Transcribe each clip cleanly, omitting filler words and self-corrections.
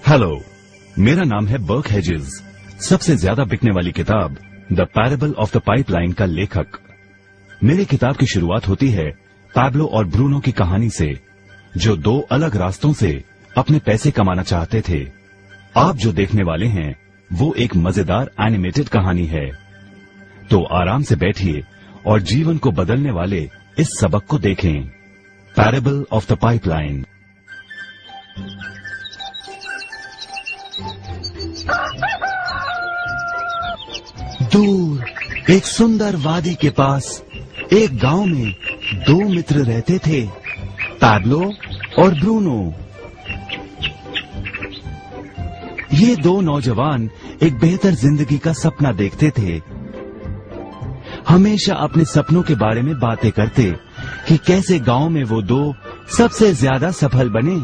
Hello, मेरा नाम है बर्क हेजेस। सबसे ज्यादा बिकने वाली किताब the parable of the pipeline का लेखक। मेरी किताब की शुरुआत होती है पैब्लो और ब्रूनो की कहानी से, जो दो अलग रास्तों से अपने पैसे कमाना चाहते थे। आप जो देखने वाले हैं वो एक मजेदार एनिमेटेड कहानी है। तो आराम से बैठिए और जीवन को बदलने वाले इस सबक को देखें, पैरेबल ऑफ द पाइपलाइन। दूर एक सुंदर वादी के पास एक गांव में दो मित्र रहते थे, पैब्लो और ब्रूनो। ये दो नौजवान एक बेहतर जिंदगी का सपना देखते थे। हमेशा अपने सपनों के बारे में बातें करते कि कैसे गांव में वो दो सबसे ज्यादा सफल बने।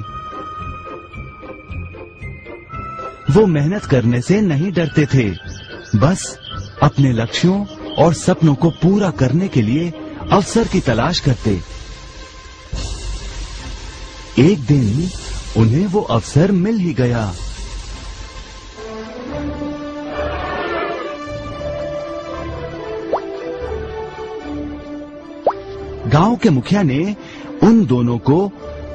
वो मेहनत करने से नहीं डरते थे, बस अपने लक्ष्यों और सपनों को पूरा करने के लिए अवसर की तलाश करते। एक दिन उन्हें वो अवसर मिल ही गया। गांव के मुखिया ने उन दोनों को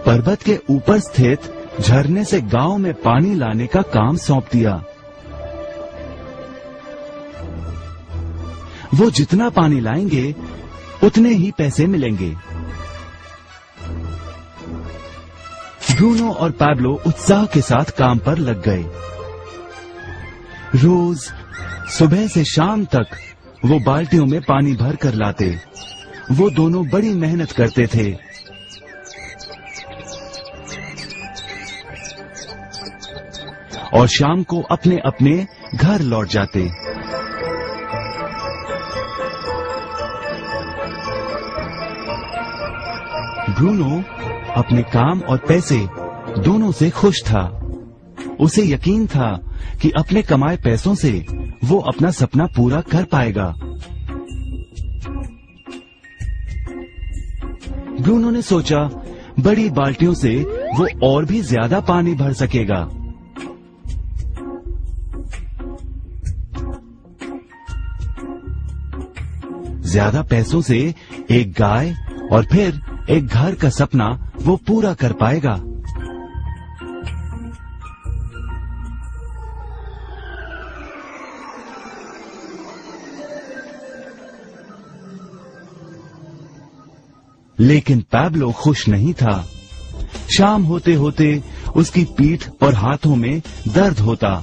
पर्वत के ऊपर स्थित झरने से गांव में पानी लाने का काम सौंप दिया। वो जितना पानी लाएंगे उतने ही पैसे मिलेंगे। ब्रूनो और पैब्लो उत्साह के साथ काम पर लग गए। रोज सुबह से शाम तक वो बाल्टियों में पानी भर कर लाते। वो दोनों बड़ी मेहनत करते थे। और शाम को अपने अपने घर लौट जाते। ब्रूनो अपने काम और पैसे दोनों से खुश था। उसे यकीन था कि अपने कमाए पैसों से वो अपना सपना पूरा कर पाएगा। ब्रूनो ने सोचा बड़ी बाल्टियों से वो और भी ज्यादा पानी भर सकेगा। ज्यादा पैसों से एक गाय और फिर एक घर का सपना वो पूरा कर पाएगा। लेकिन पैब्लो खुश नहीं था। शाम होते होते उसकी पीठ और हाथों में दर्द होता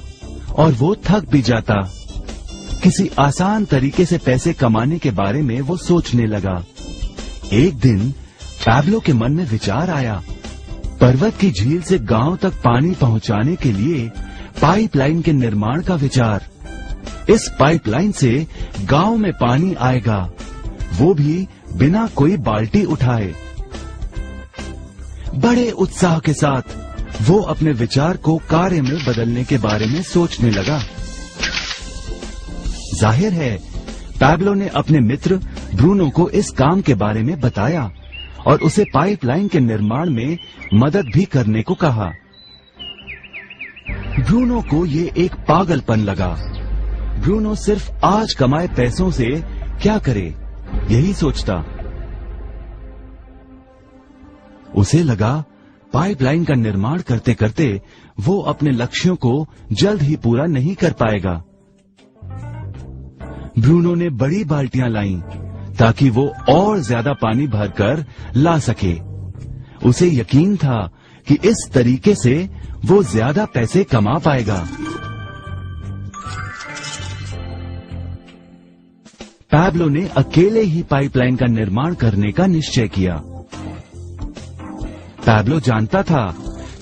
और वो थक भी जाता। किसी आसान तरीके से पैसे कमाने के बारे में वो सोचने लगा। एक दिन पैब्लो के मन में विचार आया, पर्वत की झील से गांव तक पानी पहुंचाने के लिए पाइपलाइन के निर्माण का विचार। इस पाइपलाइन से गांव में पानी आएगा, वो भी बिना कोई बाल्टी उठाए। बड़े उत्साह के साथ वो अपने विचार को कार्य में बदलने के बारे में सोचने लगा। जाहिर है पैब्लो ने अपने मित्र ब्रूनो को इस काम के बारे में बताया और उसे पाइपलाइन के निर्माण में मदद भी करने को कहा। ब्रूनो को ये एक पागलपन लगा। ब्रूनो सिर्फ आज कमाए पैसों से क्या करे, यही सोचता। उसे लगा पाइपलाइन का निर्माण करते करते वो अपने लक्ष्यों को जल्द ही पूरा नहीं कर पाएगा। ब्रूनो ने बड़ी बाल्टियां लाईं ताकि वो और ज्यादा पानी भरकर ला सके। उसे यकीन था कि इस तरीके से वो ज्यादा पैसे कमा पाएगा। पैब्लो ने अकेले ही पाइपलाइन का निर्माण करने का निश्चय किया। पैब्लो जानता था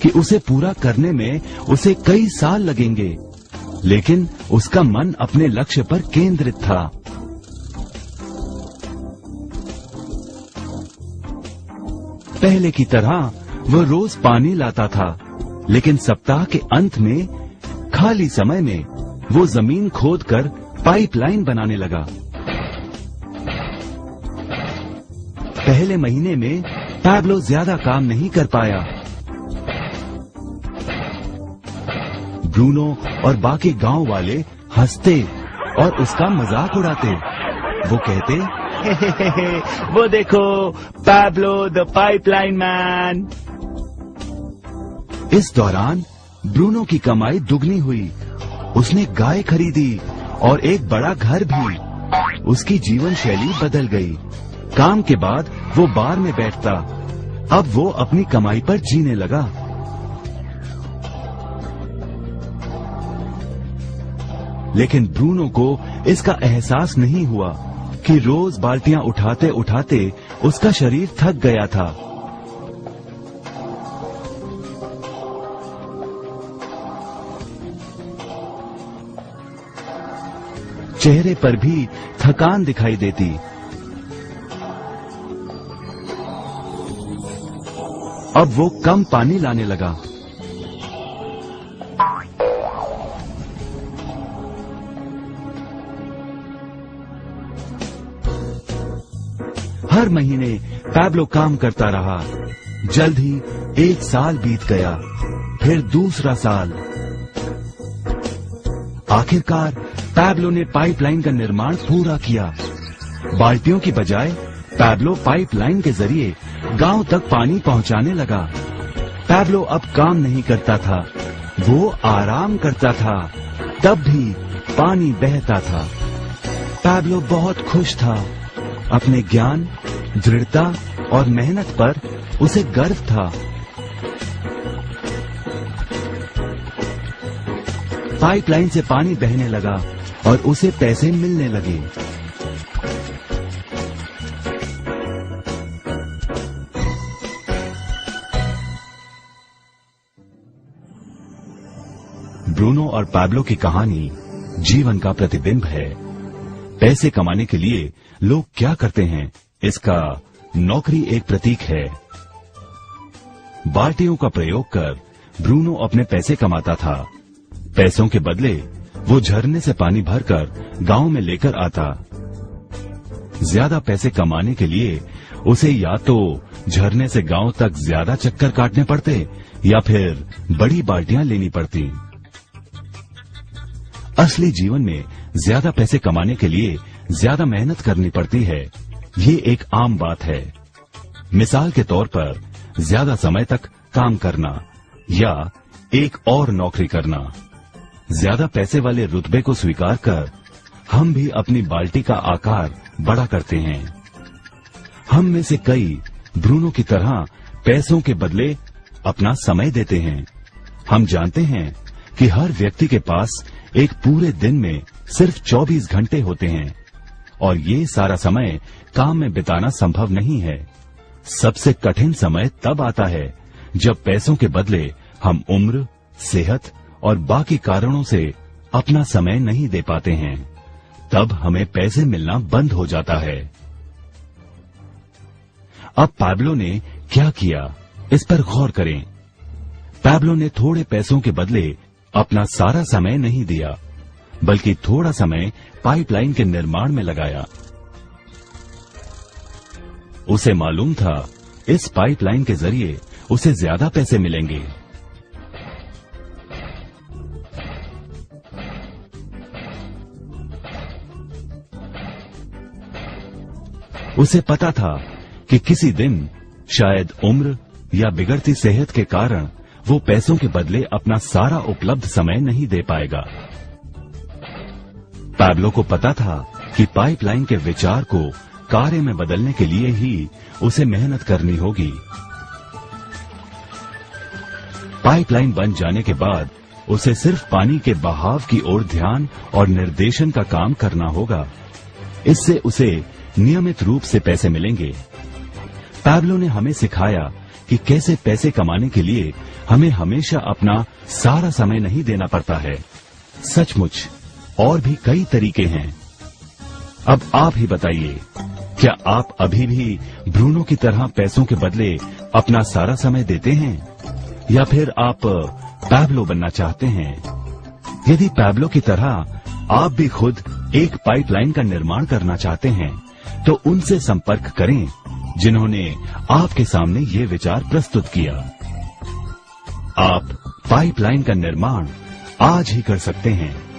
कि उसे पूरा करने में उसे कई साल लगेंगे, लेकिन उसका मन अपने लक्ष्य पर केंद्रित था। पहले की तरह वह रोज पानी लाता था, लेकिन सप्ताह के अंत में खाली समय में वो जमीन खोदकर पाइपलाइन बनाने लगा। पहले महीने में पैब्लो ज्यादा काम नहीं कर पाया। ब्रूनो और बाकी गांव वाले हंसते और उसका मजाक उड़ाते। वो कहते, वो देखो पैब्लो द पाइपलाइन मैन। इस दौरान ब्रूनो की कमाई दुगनी हुई। उसने गाय खरीदी और एक बड़ा घर भी। उसकी जीवन शैली बदल गई। काम के बाद वो बार में बैठता। अब वो अपनी कमाई पर जीने लगा। लेकिन ब्रूनो को इसका एहसास नहीं हुआ कि रोज बाल्टियां उठाते उठाते उसका शरीर थक गया था। चेहरे पर भी थकान दिखाई देती। अब वो कम पानी लाने लगा। हर महीने पैब्लो काम करता रहा। जल्द ही 1 साल बीत गया, फिर दूसरा साल। आखिरकार पैब्लो ने पाइपलाइन का निर्माण पूरा किया। बाल्टियों की बजाय पैब्लो पाइपलाइन के जरिए गांव तक पानी पहुंचाने लगा। पैब्लो अब काम नहीं करता था, वो आराम करता था, तब भी पानी बहता था। पैब्लो बहुत खुश था। अपने ज्ञान, दृढ़ता और मेहनत पर उसे गर्व था। पाइपलाइन से पानी बहने लगा और उसे पैसे मिलने लगे। ब्रूनो और पैब्लो की कहानी जीवन का प्रतिबिंब है। पैसे कमाने के लिए लोग क्या करते हैं, इसका नौकरी एक प्रतीक है। बाल्टियों का प्रयोग कर ब्रूनो अपने पैसे कमाता था। पैसों के बदले वो झरने से पानी भरकर गांव में लेकर आता। ज्यादा पैसे कमाने के लिए उसे या तो झरने से गांव तक ज्यादा चक्कर काटने पड़ते या फिर बड़ी बाल्टियां लेनी पड़ती। असली जीवन में ज्यादा पैसे कमाने के लिए ज्यादा मेहनत करनी पड़ती है। ये एक आम बात है। मिसाल के तौर पर ज्यादा समय तक काम करना या एक और नौकरी करना। ज्यादा पैसे वाले रुतबे को स्वीकार कर हम भी अपनी बाल्टी का आकार बड़ा करते हैं। हम में से कई ब्रूनो की तरह पैसों के बदले अपना समय देते हैं। हम जानते हैं कि हर व्यक्ति के पास एक पूरे दिन में सिर्फ 24 घंटे होते हैं और ये सारा समय काम में बिताना संभव नहीं है। सबसे कठिन समय तब आता है जब पैसों के बदले हम उम्र, सेहत और बाकी कारणों से अपना समय नहीं दे पाते हैं। तब हमें पैसे मिलना बंद हो जाता है। अब पैब्लो ने क्या किया, इस पर गौर करें। पैब्लो ने थोड़े पैसों के बदले अपना सारा समय नहीं दिया, बल्कि थोड़ा समय पाइपलाइन के निर्माण में लगाया। उसे मालूम था इस पाइपलाइन के जरिए उसे ज्यादा पैसे मिलेंगे। उसे पता था कि किसी दिन शायद उम्र या बिगड़ती सेहत के कारण वो पैसों के बदले अपना सारा उपलब्ध समय नहीं दे पाएगा। पैब्लो को पता था कि पाइपलाइन के विचार को कार्य में बदलने के लिए ही उसे मेहनत करनी होगी। पाइपलाइन बन जाने के बाद उसे सिर्फ पानी के बहाव की ओर ध्यान और निर्देशन का काम करना होगा। इससे उसे नियमित रूप से पैसे मिलेंगे। पैब्लो ने हमें सिखाया कि कैसे पैसे कमाने के लिए हमें हमेशा अपना सारा समय नहीं देना पड़ता है। सचमुच और भी कई तरीके हैं। अब आप ही बताइए, क्या आप अभी भी ब्रूनो की तरह पैसों के बदले अपना सारा समय देते हैं या फिर आप पैब्लो बनना चाहते हैं? यदि पैब्लो की तरह आप भी खुद एक पाइपलाइन का निर्माण करना चाहते हैं तो उनसे संपर्क करें जिन्होंने आपके सामने ये विचार प्रस्तुत किया। आप पाइपलाइन का निर्माण आज ही कर सकते हैं।